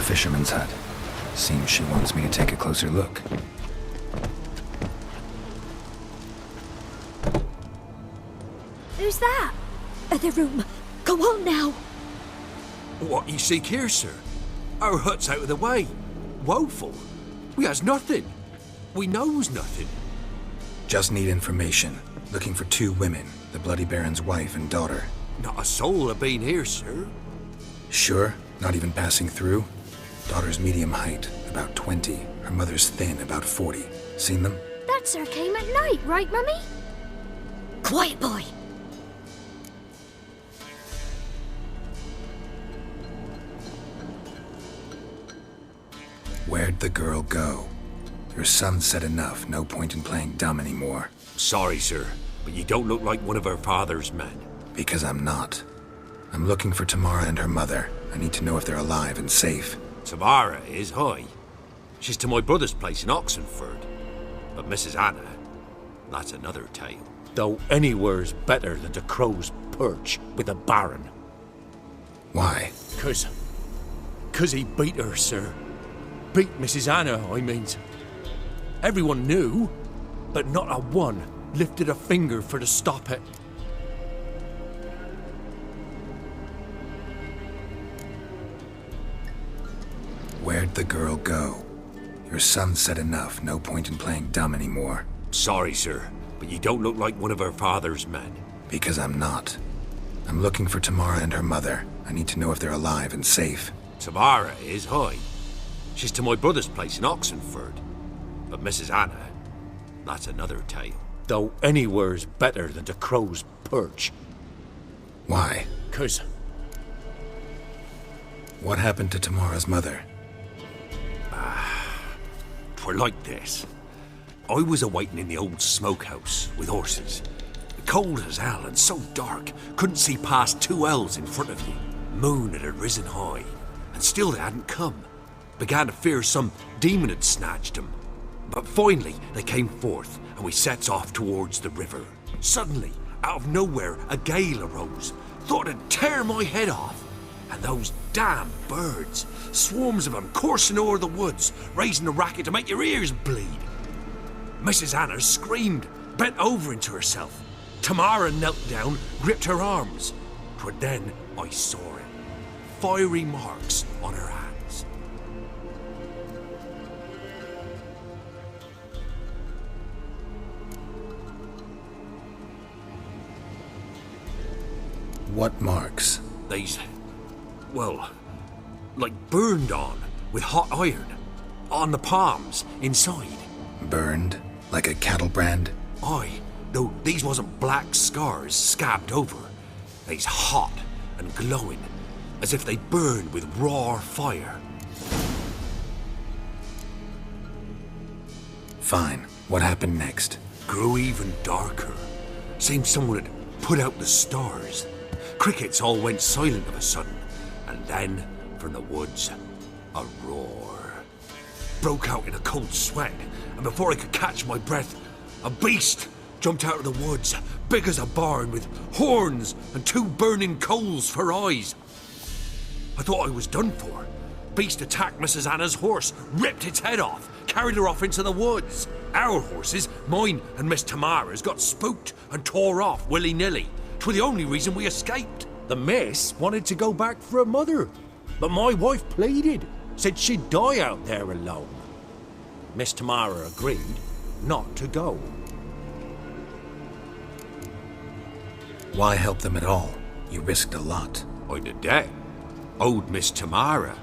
fisherman's hut. Seems she wants me to take a closer look. Who's that? Other room. Go on now. What you seek here, sir? Our hut's out of the way. Woeful. We has nothing. We knows nothing. Just need information. Looking for 2 women, the Bloody Baron's wife and daughter. Not a soul have been here, sir. Sure? Not even passing through? Daughter's medium height, about 20. Her mother's thin, about 40. Seen them? That sir came at night, right, Mummy? Quiet, boy. Where'd the girl go? Your son said enough, no point in playing dumb anymore. Sorry, sir, but you don't look like one of our father's men. Because I'm not. I'm looking for Tamara and her mother. I need to know if they're alive and safe. Tamara is, hi. She's to my brother's place in Oxenford. But Mrs. Anna, that's another tale. Though anywhere's better than the Crow's Perch with the Baron. Why? 'Cause he beat her, sir. Beat Mrs. Anna, I means. Everyone knew, but not a one lifted a finger for to stop it. Where'd the girl go? Your son said enough, no point in playing dumb anymore. Sorry, sir, but you don't look like one of our father's men. Because I'm not. I'm looking for Tamara and her mother. I need to know if they're alive and safe. Tamara is, hi. She's to my brother's place in Oxenford. But Mrs. Anna, that's another tale. Though anywhere's better than the Crow's Perch. Why? 'Cause What happened to Tamara's mother? 'twere like this. I was awaiting in the old smokehouse with horses. Cold as hell and so dark, couldn't see past 2 ells in front of you. Moon had risen high, and still they hadn't come. Began to fear some demon had snatched them. But finally they came forth, and we sets off towards the river. Suddenly, out of nowhere, a gale arose. Thought it'd tear my head off. And those damn birds, swarms of them coursing o'er the woods, raising a racket to make your ears bleed. Mrs. Anna screamed, bent over into herself. Tamara knelt down, gripped her arms. 'Twere then I saw it. Fiery marks on her hands. What marks? They's, well, like burned on with hot iron. On the palms, inside. Burned? Like a cattle brand? Aye, though these wasn't black scars scabbed over. They's hot and glowing, as if they burned with raw fire. Fine. What happened next? Grew even darker. Seemed someone had put out the stars. Crickets all went silent of a sudden, and then, from the woods, a roar. Broke out in a cold sweat, and before I could catch my breath, a beast jumped out of the woods, big as a barn, with horns and 2 burning coals for eyes. I thought I was done for. Beast attacked Mrs. Anna's horse, ripped its head off, carried her off into the woods. Our horses, mine and Miss Tamara's, got spooked and tore off willy-nilly. 'Twere the only reason we escaped. The miss wanted to go back for her mother, but my wife pleaded, said she'd die out there alone. Miss Tamara agreed not to go. Why help them at all? You risked a lot. I'd a debt. Owed Miss Tamara.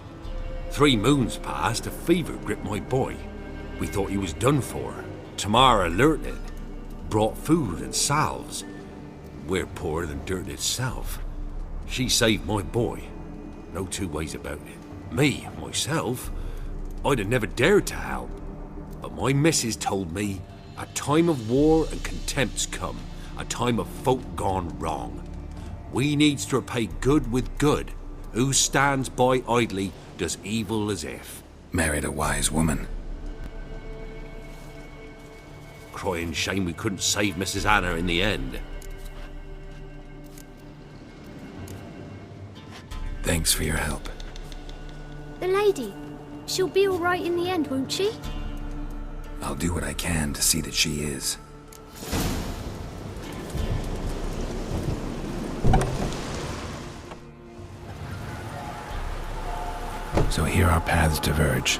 3 moons passed, a fever gripped my boy. We thought he was done for. Tamara alerted, brought food and salves. We're poorer than dirt itself. She saved my boy. No 2 ways about it. Me, myself, I'd have never dared to help. But my missus told me a time of war and contempt's come, a time of folk gone wrong. We needs to repay good with good. Who stands by idly does evil as if. Married a wise woman. Crying shame we couldn't save Mrs. Anna in the end. Thanks for your help. The lady. She'll be all right in the end, won't she? I'll do what I can to see that she is. So here our paths diverge.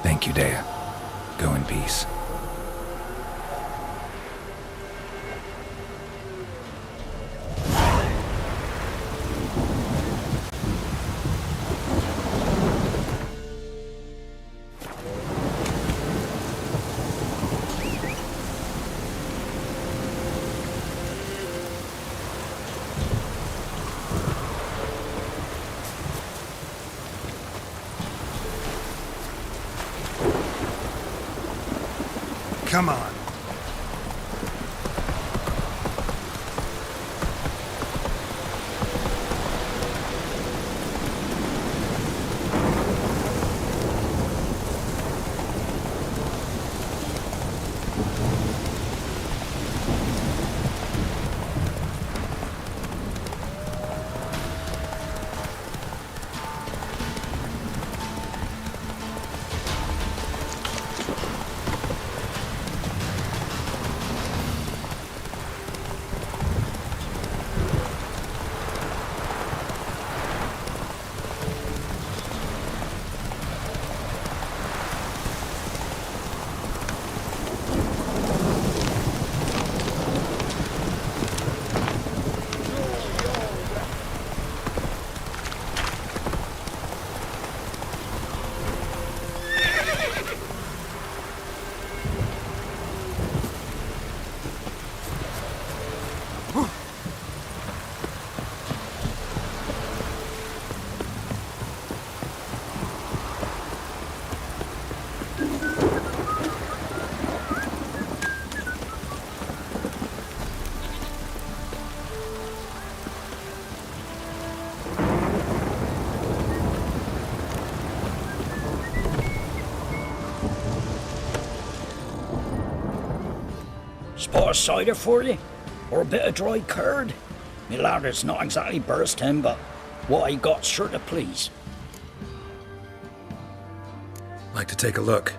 Thank you, Dea. Go in peace. Come on. Spot of cider for you? Or a bit of dry curd? Me ladder's not exactly bursting, but what I got's sure to please. Like to take a look.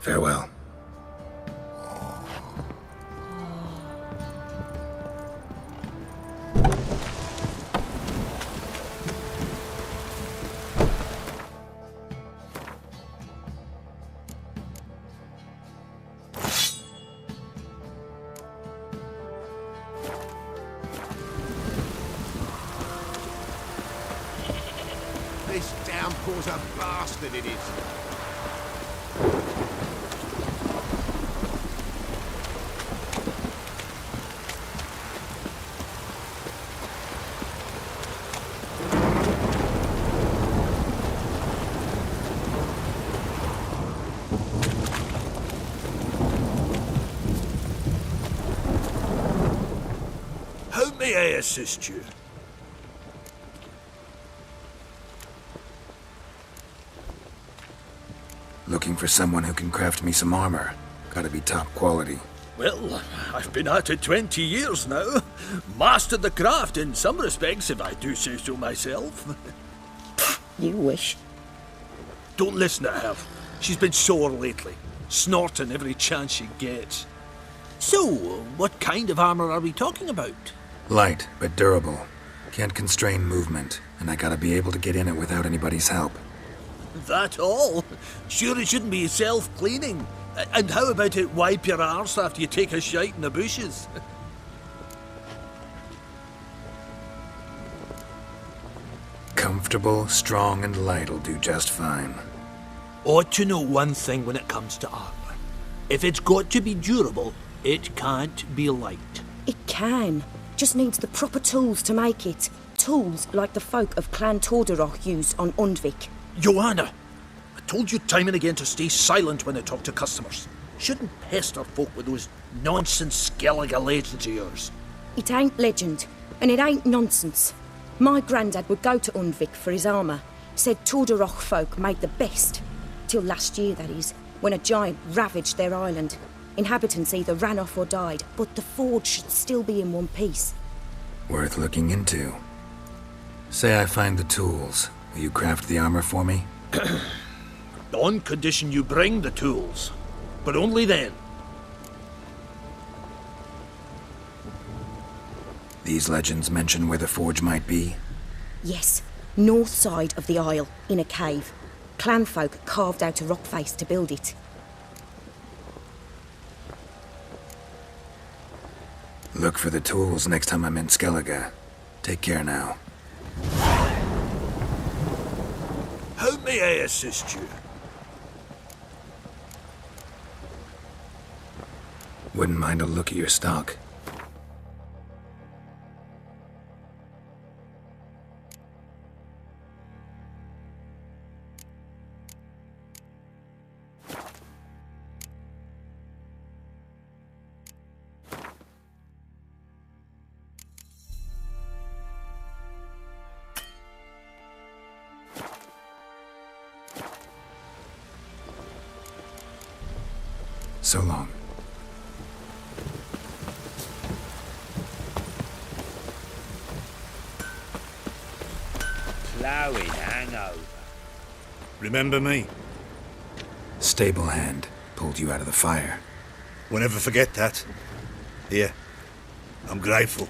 Farewell. This downpour's a bastard, it is. How may I assist you? Looking for someone who can craft me some armor. Gotta be top quality. Well, I've been at it 20 years now. Mastered the craft in some respects, if I do say so myself. You wish. Don't listen to her. She's been sore lately, snorting every chance she gets. So, what kind of armor are we talking about? Light, but durable. Can't constrain movement, and I gotta be able to get in it without anybody's help. That all? Sure it shouldn't be self-cleaning. And how about it wipe your arse after you take a shite in the bushes? Comfortable, strong, and light'll do just fine. Ought to know one thing when it comes to armor. If it's got to be durable, it can't be light. It can. Just needs the proper tools to make it. Tools like the folk of Clan Tordarroch use on Undvik. Joanna, I told you time and again to stay silent when I talk to customers. Shouldn't pester folk with those nonsense Skellige legends of yours. It ain't legend, and it ain't nonsense. My grandad would go to Undvik for his armour. Said Tordarroch folk made the best. Till last year, that is, when a giant ravaged their island. Inhabitants either ran off or died, but the forge should still be in one piece. Worth looking into. Say I find the tools. Will you craft the armor for me? On condition you bring the tools. But only then. These legends mention where the forge might be? Yes, north side of the isle, in a cave. Clanfolk carved out a rock face to build it. Look for the tools next time I'm in Skellige. Take care now. How may I assist you? Wouldn't mind a look at your stock. So long. Ploughing hangover. Remember me? Stable hand pulled you out of the fire. Won't ever forget that. Here, I'm grateful.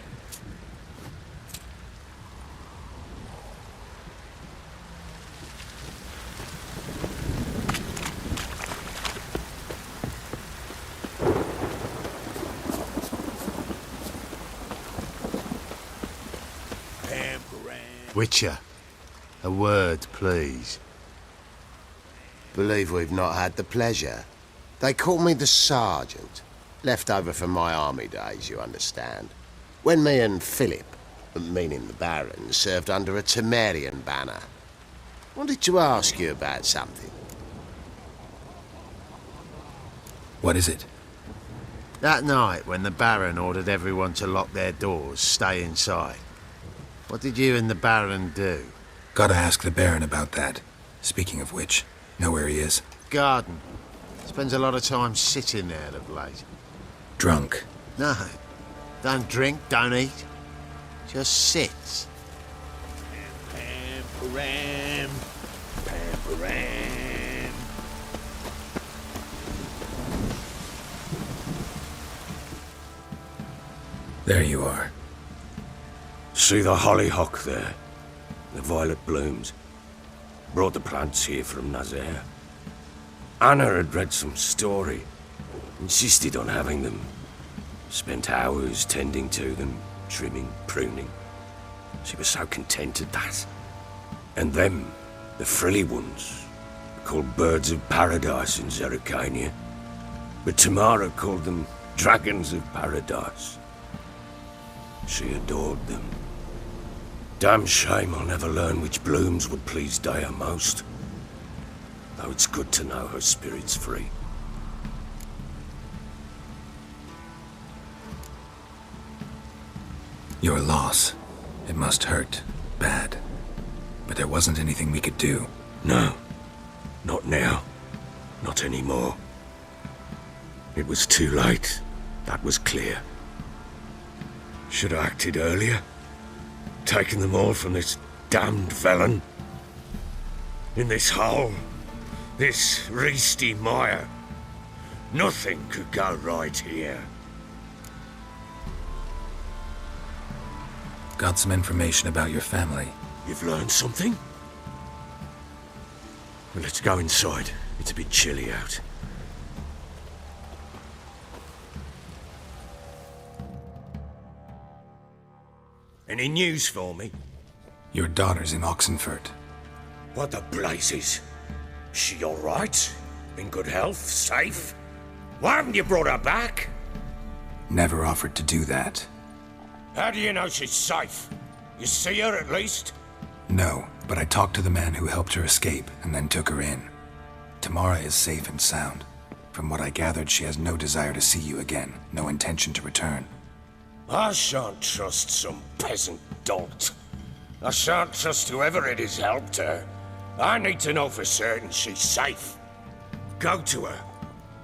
Witcher, a word, please. Believe we've not had the pleasure. They call me the Sergeant. Left over from my army days, you understand. When me and Philip, meaning the Baron, served under a Temerian banner. Wanted to ask you about something. What is it? That night when the Baron ordered everyone to lock their doors, stay inside. What did you and the Baron do? Gotta ask the Baron about that. Speaking of which, know where he is? Garden. Spends a lot of time sitting there of late. Drunk. No. Don't drink, don't eat. Just sits. Pam-param. Pam-param. There you are. See the hollyhock there? The violet blooms. Brought the plants here from Nazaire. Anna had read some story. Insisted on having them. Spent hours tending to them, trimming, pruning. She was so content at that. And them, the frilly ones, called birds of paradise in Zerrikania. But Tamara called them dragons of paradise. She adored them. Damn shame I'll never learn which blooms would please Dea most. Though it's good to know her spirit's free. Your loss. It must hurt. Bad. But there wasn't anything we could do. No. Not now. Not anymore. It was too late. That was clear. Should have acted earlier. Taken them all from this damned felon. In this hole. This reesty mire. Nothing could go right here. Got some information about your family. You've learned something? Well, let's go inside. It's a bit chilly out. Any news for me? Your daughter's in Oxenfurt. What the blazes? She all right? In good health? Safe? Why haven't you brought her back? Never offered to do that. How do you know she's safe? You see her at least? No, but I talked to the man who helped her escape and then took her in. Tamara is safe and sound. From what I gathered, she has no desire to see you again, no intention to return. I shan't trust some peasant dolt. I shan't trust whoever it is helped her. I need to know for certain she's safe. Go to her.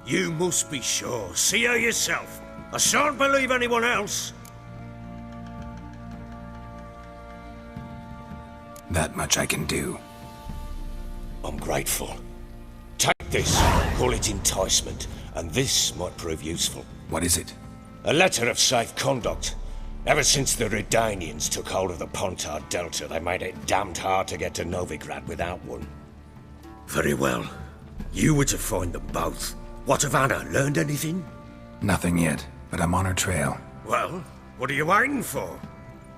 You must be sure. See her yourself. I shan't believe anyone else. That much I can do. I'm grateful. Take this, call it enticement, and this might prove useful. What is it? A letter of safe conduct. Ever since the Redanians took hold of the Pontard Delta, they made it damned hard to get to Novigrad without one. Very well. You were to find them both. What of Anna? Learned anything? Nothing yet, but I'm on her trail. Well, what are you waiting for?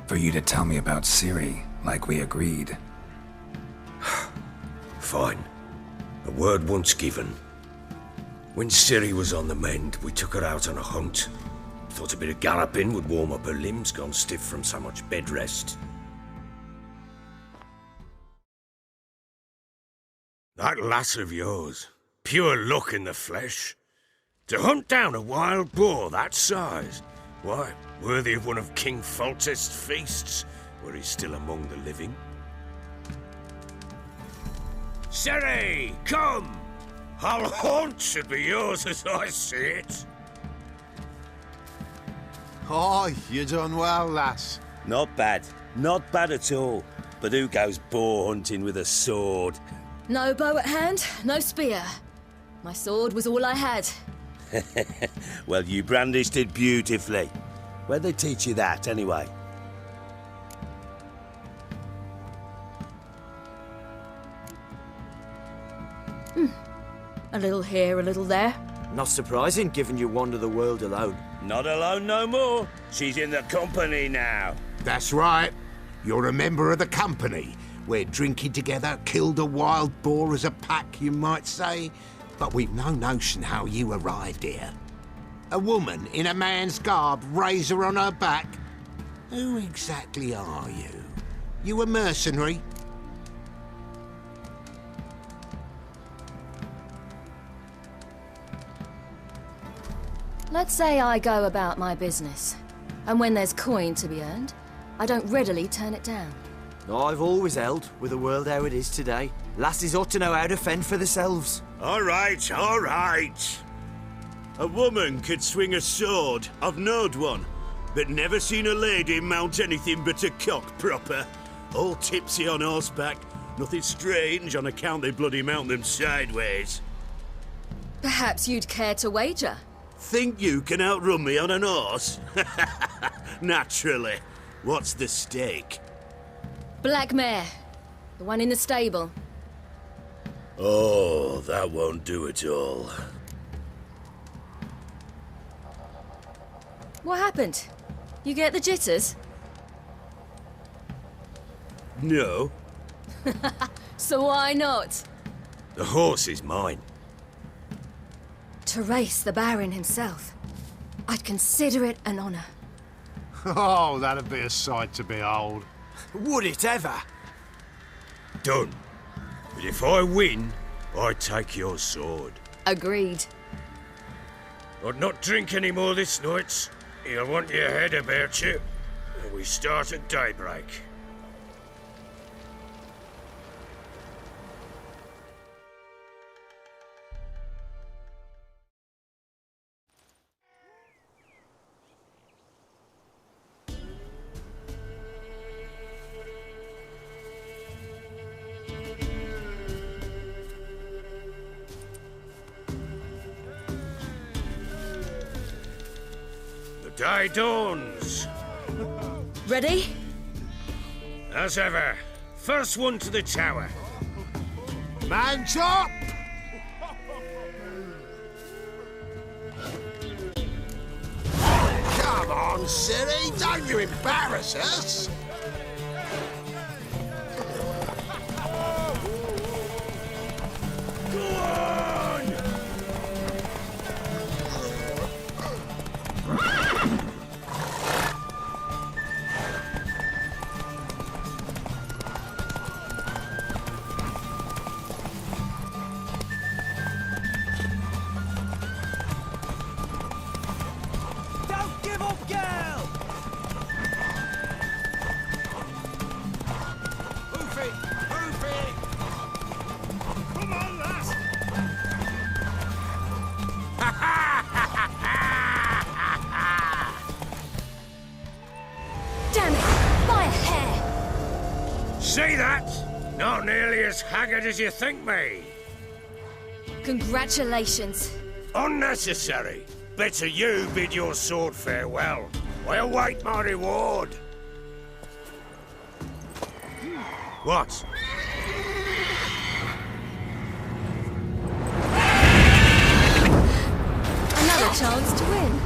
For you to tell me about Ciri, like we agreed. Fine. A word once given. When Ciri was on the mend, we took her out on a hunt. Thought a bit of galloping would warm up her limbs, gone stiff from so much bed rest. That lass of yours, pure luck in the flesh. To hunt down a wild boar that size, why, worthy of one of King Foltest's feasts, were he still among the living. Ciri, come! Hull Haunt should be yours as I see it. Oh, you done well, lass. Not bad. Not bad at all. But who goes boar hunting with a sword? No bow at hand, no spear. My sword was all I had. Well, you brandished it beautifully. Where'd they teach you that, anyway? A little here, a little there. Not surprising, given you wander the world alone. Not alone no more. She's in the company now. That's right. You're a member of the company. We're drinking together, killed a wild boar as a pack, you might say. But we've no notion how you arrived here. A woman in a man's garb, razor on her back. Who exactly are you? You a mercenary? Let's say I go about my business. And when there's coin to be earned, I don't readily turn it down. I've always held, with the world how it is today, lasses ought to know how to fend for themselves. All right, all right. A woman could swing a sword. I've knowed one. But never seen a lady mount anything but a cock proper. All tipsy on horseback. Nothing strange on account they bloody mount them sideways. Perhaps you'd care to wager? Think you can outrun me on an horse? Naturally. What's the stake? Black mare. The one in the stable. Oh, that won't do at all. What happened? You get the jitters? No. So why not? The horse is mine. To race the Baron himself. I'd consider it an honor. Oh, that'd be a sight to behold. Would it ever? Done. But if I win, I take your sword. Agreed. I'd not drink any more this night. You'll want your head about you. We start at daybreak. Day dawns. Ready? As ever. First one to the tower. Man chop! Come on, silly! Don't you embarrass us! Go on! Don't give up, girl! Hoof it! Hoof it! Come on, lass! Damn it! By a hair! See that? Not nearly as haggard as you think me. Congratulations. Unnecessary. Better you bid your sword farewell. I await my reward. What? Another chance to win.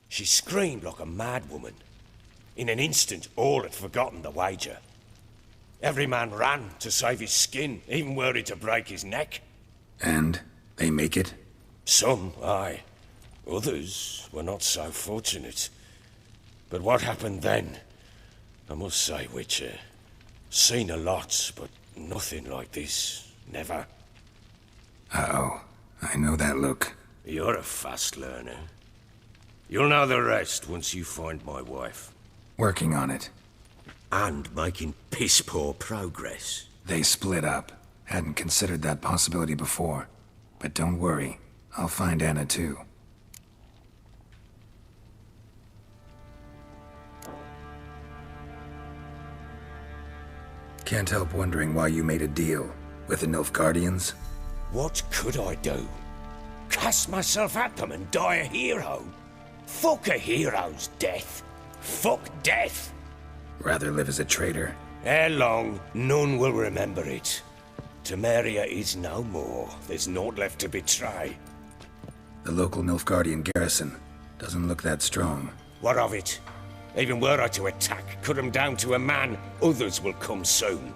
She screamed like a mad woman. In an instant, all had forgotten the wager. Every man ran to save his skin, even were it to break his neck. And they make it? Some, aye. Others were not so fortunate. But what happened then? I must say, Witcher, seen a lot, but nothing like this. Never. Uh-oh. I know that look. You're a fast learner. You'll know the rest once you find my wife. Working on it. And making piss-poor progress. They split up. Hadn't considered that possibility before. But don't worry. I'll find Anna too. Can't help wondering why you made a deal with the Nilfgaardians. What could I do? Cast myself at them and die a hero? Fuck a hero's death. Fuck death. Rather live as a traitor. Ere long, none will remember it. Temeria is no more. There's naught left to betray. The local Nilfgaardian garrison doesn't look that strong. What of it? Even were I to attack, cut them down to a man, others will come soon.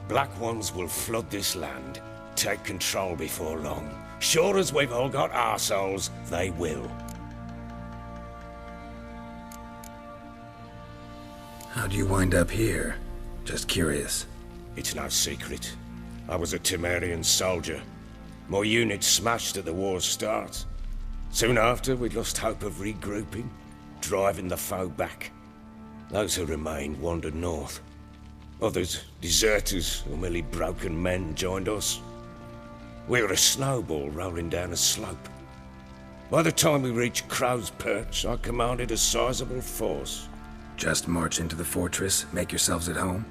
Black Ones will flood this land, take control before long. Sure as we've all got arseholes, they will. How'd you wind up here? Just curious. It's no secret. I was a Temerian soldier. My unit smashed at the war's start. Soon after, we'd lost hope of regrouping, driving the foe back. Those who remained wandered north. Others, deserters or merely broken men, joined us. We were a snowball rolling down a slope. By the time we reached Crow's Perch, I commanded a sizable force. Just march into the fortress, make yourselves at home?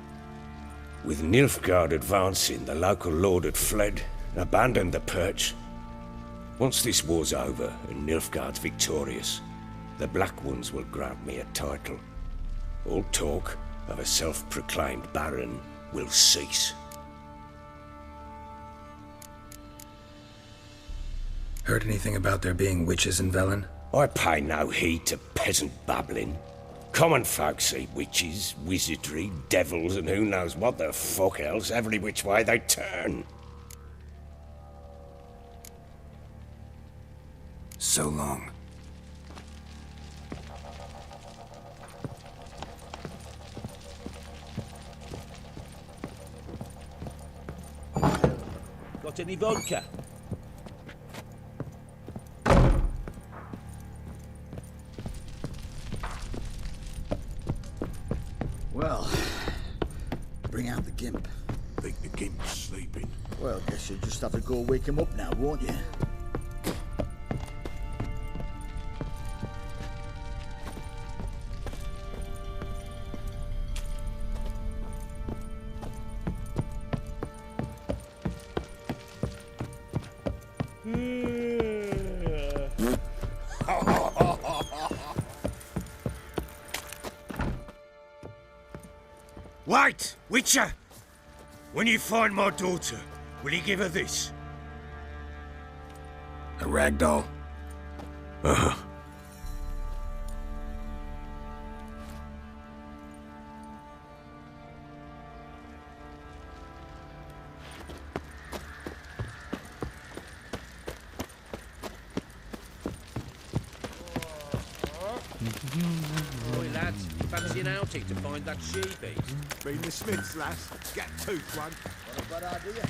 With Nilfgaard advancing, the local lord had fled, abandoned the Perch. Once this war's over and Nilfgaard's victorious, the Black Ones will grant me a title. All talk of a self-proclaimed baron will cease. Heard anything about there being witches in Velen? I pay no heed to peasant babbling. Common folk see witches, wizardry, devils, and who knows what the fuck else every which way they turn. So long. Got any vodka? Well, bring out the gimp. Think the gimp's sleeping. Well, guess you'll just have to go wake him up now, won't you? Wait, Witcher! When you find my daughter, will you give her this? A rag doll? Uh-huh. Oi, lads, fancy an outing to find that she-beast? Been the Smiths, lass. Get tooth one. What a good idea.